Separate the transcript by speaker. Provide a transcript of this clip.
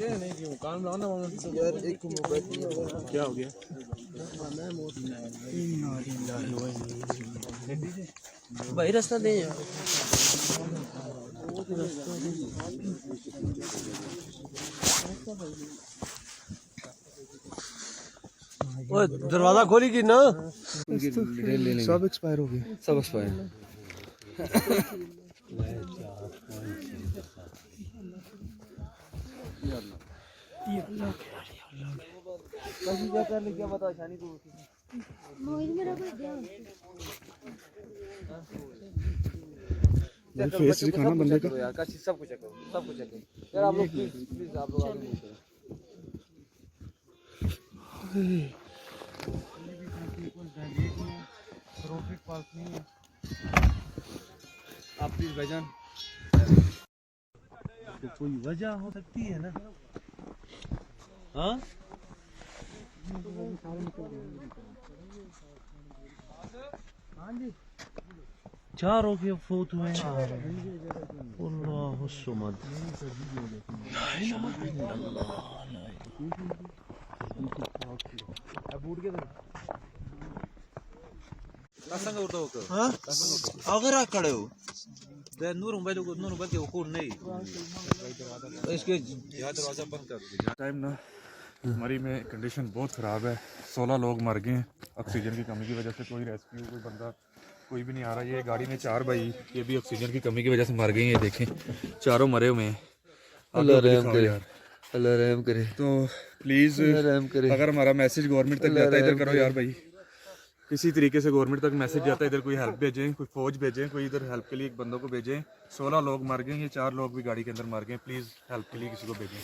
Speaker 1: यार एक मोबाइल
Speaker 2: क्या हो गया?
Speaker 1: भाई रास्ता दे यार।
Speaker 2: ओए दरवाजा खोली की ना?
Speaker 1: सब एक्सपायर हो गए,
Speaker 2: सब एक्सपायर।
Speaker 1: क्या बता शानी को
Speaker 2: फेस दिखाना बंदे का
Speaker 1: यार, का सब कुछ चेक करो, सब कुछ चेक करो यार। आप लोग प्लीज आप लोग आगे नहीं चलो। आप प्लीज भाईजान,
Speaker 2: तो कोई वजह हो सकती है ना? हाँ चार हो गए फोत हुए। अल्लाह सुमद
Speaker 1: अगर आ खड़े हो
Speaker 2: नूर मोबाइल के हुकूम नहीं इसके दरवाजा बंद कर दो।
Speaker 3: टाइम ना मरी में कंडीशन बहुत ख़राब है। 16 लोग मर गए हैं ऑक्सीजन की कमी की वजह से। कोई रेस्क्यू कोई बंदा कोई भी नहीं आ रहा। ये गाड़ी में 4 भाई ये भी ऑक्सीजन की कमी की वजह से मर गए हैं। ये देखें चारों मरे हुए हैं।
Speaker 1: अल्लाह रहम करे, अल्लाह रहम करे।
Speaker 3: तो प्लीज़ अगर हमारा मैसेज गवर्नमेंट तक जाता है इधर करो यार भाई। किसी तरीके से गवर्नमेंट तक मैसेज जाता है इधर कोई हेल्प भेजें, कोई फौज भेजें, कोई इधर हेल्प के लिए एक बंदों को भेजें। 16 लोग मर गए, ये 4 लोग भी गाड़ी के अंदर मर गए। प्लीज़ हेल्प के लिए किसी को भेजें।